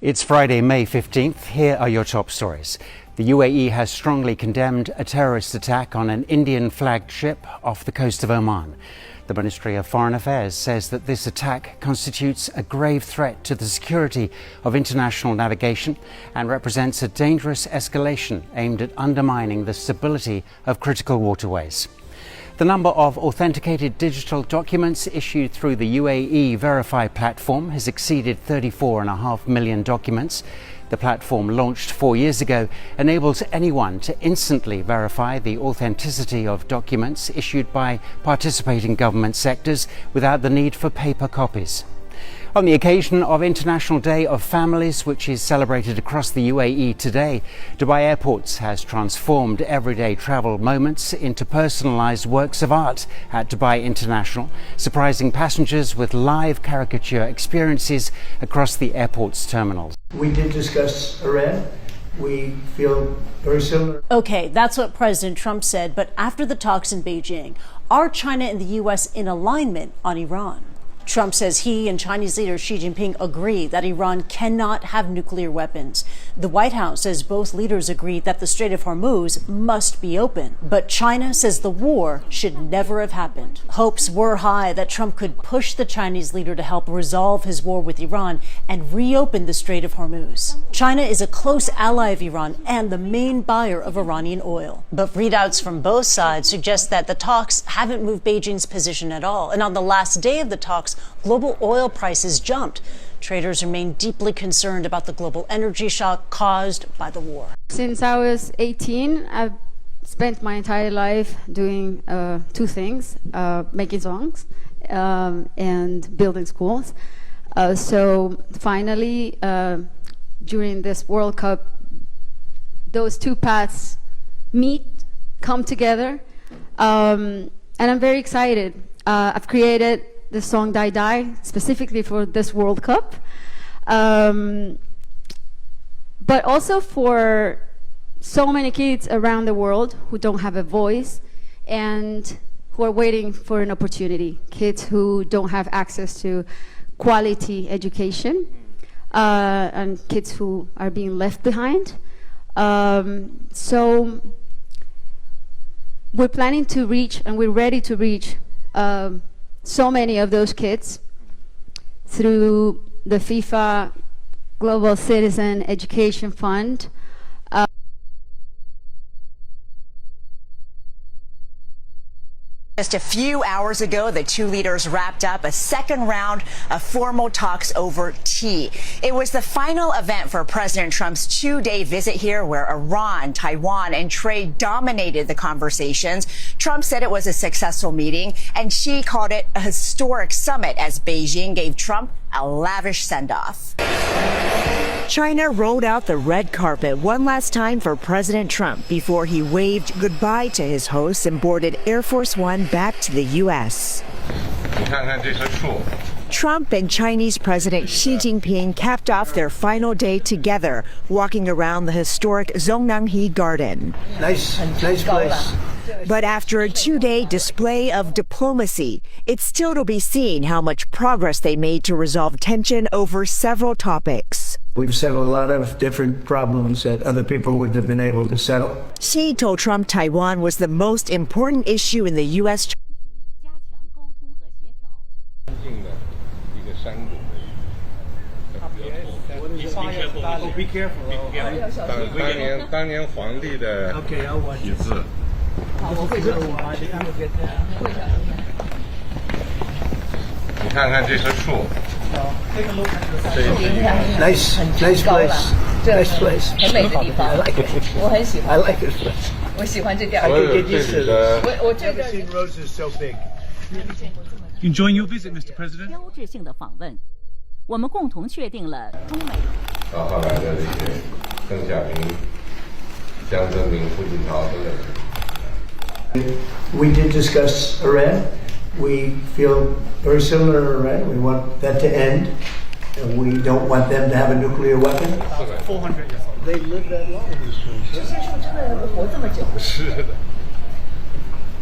It's Friday, May 15th. Here are your top stories. The UAE has strongly condemned a terrorist attack on an Indian flagged ship off the coast of Oman. The Ministry of Foreign Affairs says that this attack constitutes a grave threat to the security of international navigation and represents a dangerous escalation aimed at undermining the stability of critical waterways. The number of authenticated digital documents issued through the UAE Verify platform has exceeded 34.5 million documents. The platform, launched 4 years ago, enables anyone to instantly verify the authenticity of documents issued by participating government sectors without the need for paper copies. On the occasion of International Day of Families, which is celebrated across the UAE today, Dubai Airports has transformed everyday travel moments into personalised works of art at Dubai International, surprising passengers with live caricature experiences across the airport's terminals. We did discuss Iran. We feel very similar. Okay, that's what President Trump said, but after the talks in Beijing, are China and the U.S. in alignment on Iran? Trump says he and Chinese leader Xi Jinping agree that Iran cannot have nuclear weapons. The White House says both leaders agreed that the Strait of Hormuz must be open. But China says the war should never have happened. Hopes were high that Trump could push the Chinese leader to help resolve his war with Iran and reopen the Strait of Hormuz. China is a close ally of Iran and the main buyer of Iranian oil. But readouts from both sides suggest that the talks haven't moved Beijing's position at all. And on the last day of the talks, global oil prices jumped. Traders remain deeply concerned about the global energy shock caused by the war. Since I was 18, I've spent my entire life doing two things, making songs and building schools. So finally, during this World Cup, those two paths come together, and I'm very excited. I've created the song Die Die specifically for this World Cup, but also for so many kids around the world who don't have a voice and who are waiting for an opportunity, kids who don't have access to quality education, and kids who are being left behind. So we're planning to reach, and we're ready to reach, so many of those kids through the FIFA Global Citizen Education Fund. Just a few hours ago, the two leaders wrapped up a second round of formal talks over tea. It was the final event for President Trump's two-day visit here, where Iran, Taiwan, and trade dominated the conversations. Trump said it was a successful meeting, and Xi called it a historic summit as Beijing gave Trump a lavish send-off. China rolled out the red carpet one last time for President Trump before he waved goodbye to his hosts and boarded Air Force One back to the U.S. Trump and Chinese President Xi Jinping capped off their final day together, walking around the historic Zongnanhe Garden. Nice place. But after a two-day display of diplomacy, it's still to be seen how much progress they made to resolve tension over several topics. We've settled a lot of different problems that other people wouldn't have been able to settle. Xi told Trump Taiwan was the most important issue in the U.S. Be careful. Okay, I'll watch it. Nice place. Nice place. I like it. I like this place. I could get used to this. I've never seen roses so big. Enjoying your visit, Mr. President. 标志性的访问，我们共同确定了中美。到后来的这些邓小平、江泽民、胡锦涛等等。We did discuss Iran. We feel very similar to Iran. We want that to end. And we don't want them to have a nuclear weapon. 400 years old. They live that long in this country. 这些树真的活这么久？是的。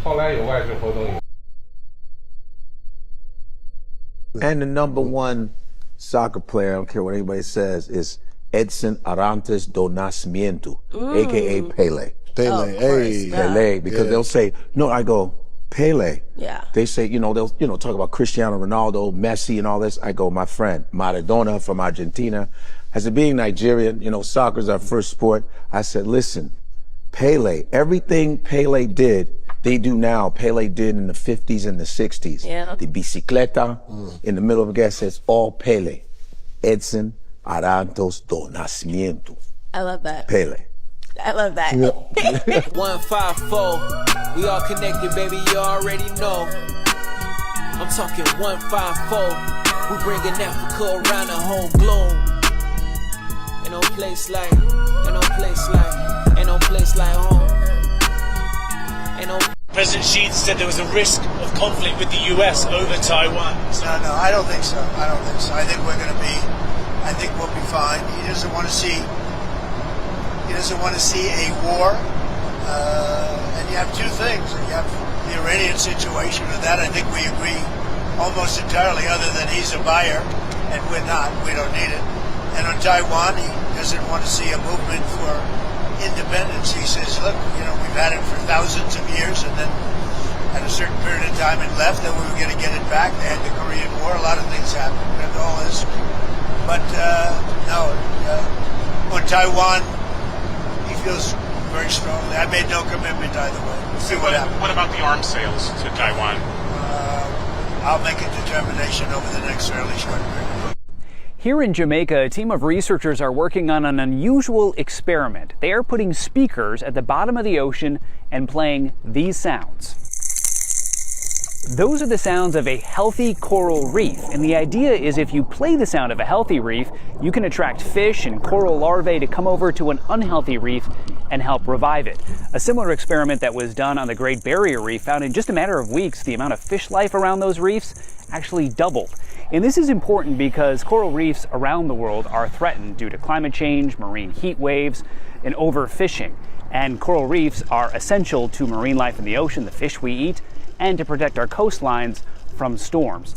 后来有外事活动。And the number one soccer player, I don't care what anybody says, is Edson Arantes do Nascimento, a.k.a. Pele. Pele, hey. Pele, because they'll say, no, I go, Pele. Yeah. They say, they'll, talk about Cristiano Ronaldo, Messi and all this. I go, my friend, Maradona from Argentina. I said, being Nigerian, soccer is our first sport. I said, listen, Pele, everything Pele did, they do now. Pele did in the 50s and the 60s. Yeah. The bicicleta in the middle of the gas says all Pele. Edson Arantes do Nascimento. I love that. Pele. I love that. Yeah. 154, we all connected, baby, you already know. I'm talking 154, we bringing Africa around the whole globe. Ain't no place like home. Ain't no. President Xi said there was a risk of conflict with the US over Taiwan. No, I don't think so. I think we'll be fine. He doesn't want to see a war. And you have two things. You have the Iranian situation, and that I think we agree almost entirely, other than he's a buyer and we're not. We don't need it. And on Taiwan, he doesn't want to see a movement for independence. He says, look, we've had it for thousands of years, and then at a certain period of time it left, and we were going to get it back. They had the Korean War. A lot of things happened. And all this. But on Taiwan, he feels very strongly. I made no commitment either way. We'll see what happens. What about the arms sales to Taiwan? I'll make a determination over the next fairly short period. Here in Jamaica, a team of researchers are working on an unusual experiment. They are putting speakers at the bottom of the ocean and playing these sounds. Those are the sounds of a healthy coral reef, and the idea is if you play the sound of a healthy reef, you can attract fish and coral larvae to come over to an unhealthy reef and help revive it. A similar experiment that was done on the Great Barrier Reef found in just a matter of weeks the amount of fish life around those reefs actually doubled. And this is important because coral reefs around the world are threatened due to climate change, marine heat waves, and overfishing. And coral reefs are essential to marine life in the ocean, the fish we eat, and to protect our coastlines from storms.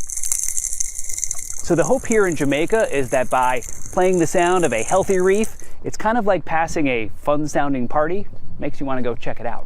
So the hope here in Jamaica is that by playing the sound of a healthy reef, it's kind of like passing a fun-sounding party. Makes you want to go check it out.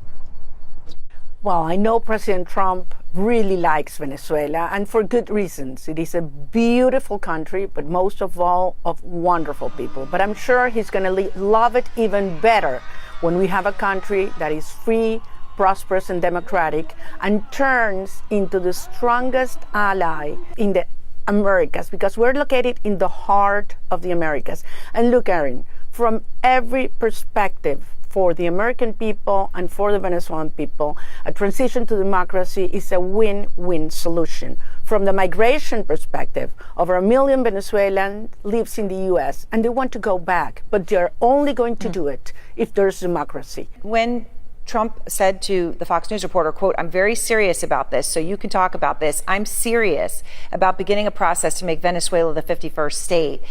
Well, I know President Trump really likes Venezuela, and for good reasons. It is a beautiful country, but most of all, of wonderful people. But I'm sure he's going to love it even better when we have a country that is free, prosperous, and democratic, and turns into the strongest ally in the Americas, because we're located in the heart of the Americas. And look, Erin, from every perspective, for the American people and for the Venezuelan people, a transition to democracy is a win-win solution. From the migration perspective, over 1 million Venezuelans lives in the U.S. and they want to go back, but they're only going to do it if there's democracy. When Trump said to the Fox News reporter, quote, "I'm very serious about this, so you can talk about this. I'm serious about beginning a process to make Venezuela the 51st state."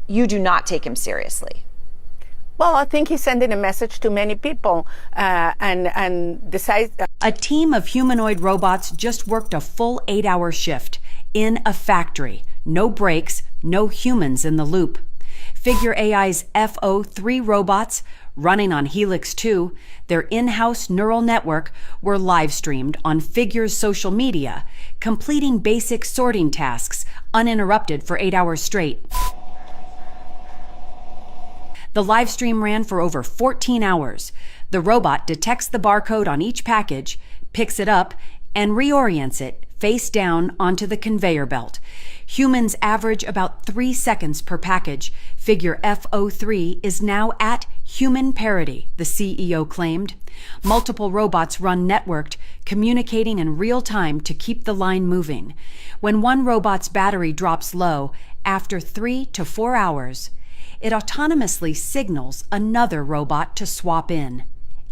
You do not take him seriously. Well, I think he's sending a message to many people and decides. A team of humanoid robots just worked a full 8-hour shift in a factory. No breaks, no humans in the loop. Figure AI's FO3 robots, running on Helix 2, their in-house neural network, were live-streamed on Figure's social media, completing basic sorting tasks uninterrupted for 8 hours straight. The live stream ran for over 14 hours. The robot detects the barcode on each package, picks it up, and reorients it face down onto the conveyor belt. Humans average about 3 seconds per package. Figure FO3 is now at human parity, the CEO claimed. Multiple robots run networked, communicating in real time to keep the line moving. When one robot's battery drops low, after 3 to 4 hours, it autonomously signals another robot to swap in.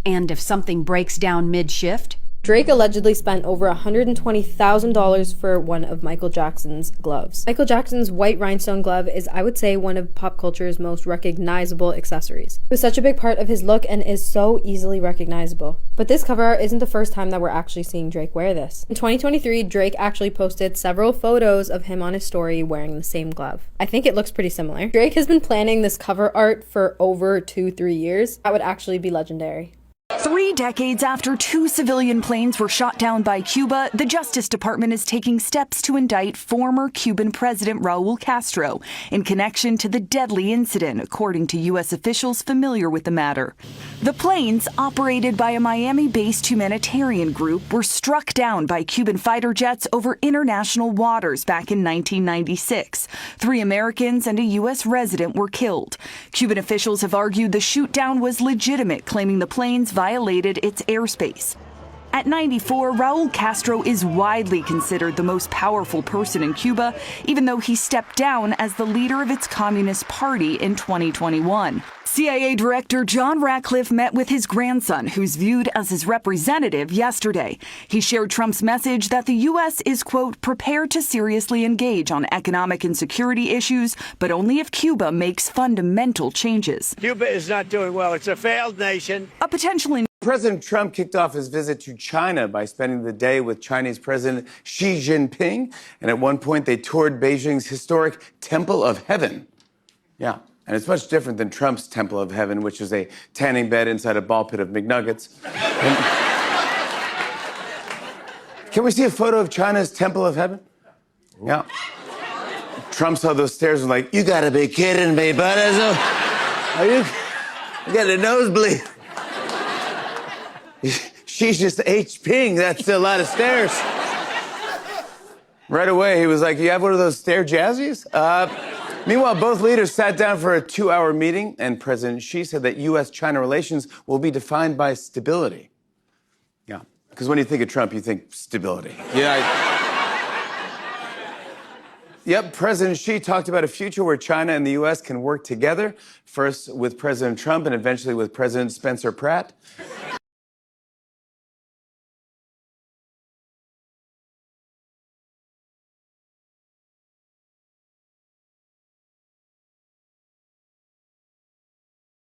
And if something breaks down mid-shift, Drake allegedly spent over $120,000 for one of Michael Jackson's gloves. Michael Jackson's white rhinestone glove is, I would say, one of pop culture's most recognizable accessories. It was such a big part of his look and is so easily recognizable. But this cover art isn't the first time that we're actually seeing Drake wear this. In 2023, Drake actually posted several photos of him on his story wearing the same glove. I think it looks pretty similar. Drake has been planning this cover art for over 2-3 years. That would actually be legendary. 3 decades after 2 civilian planes were shot down by Cuba, the Justice Department is taking steps to indict former Cuban President Raul Castro in connection to the deadly incident, according to U.S. officials familiar with the matter. The planes, operated by a Miami-based humanitarian group, were struck down by Cuban fighter jets over international waters back in 1996. 3 Americans and a U.S. resident were killed. Cuban officials have argued the shoot-down was legitimate, claiming the planes violated its airspace. At 94, Raul Castro is widely considered the most powerful person in Cuba, even though he stepped down as the leader of its Communist Party in 2021. CIA Director John Ratcliffe met with his grandson, who's viewed as his representative, yesterday. He shared Trump's message that the U.S. is, quote, prepared to seriously engage on economic and security issues, but only if Cuba makes fundamental changes. Cuba is not doing well. It's a failed nation. A potentially President Trump kicked off his visit to China by spending the day with Chinese President Xi Jinping. And at one point, they toured Beijing's historic Temple of Heaven. Yeah. And it's much different than Trump's Temple of Heaven, which is a tanning bed inside a ball pit of McNuggets. Can we see a photo of China's Temple of Heaven? Yeah. Trump saw those stairs and was like, you gotta be kidding me, buddy. You got a nosebleed. She's just HPing. That's a lot of stairs. Right away, he was like, you have one of those stair jazzies? Meanwhile, both leaders sat down for a 2-hour meeting, and President Xi said that U.S.-China relations will be defined by stability. Yeah, because when you think of Trump, you think stability. Yeah. Yep, President Xi talked about a future where China and the U.S. can work together, first with President Trump and eventually with President Spencer Pratt.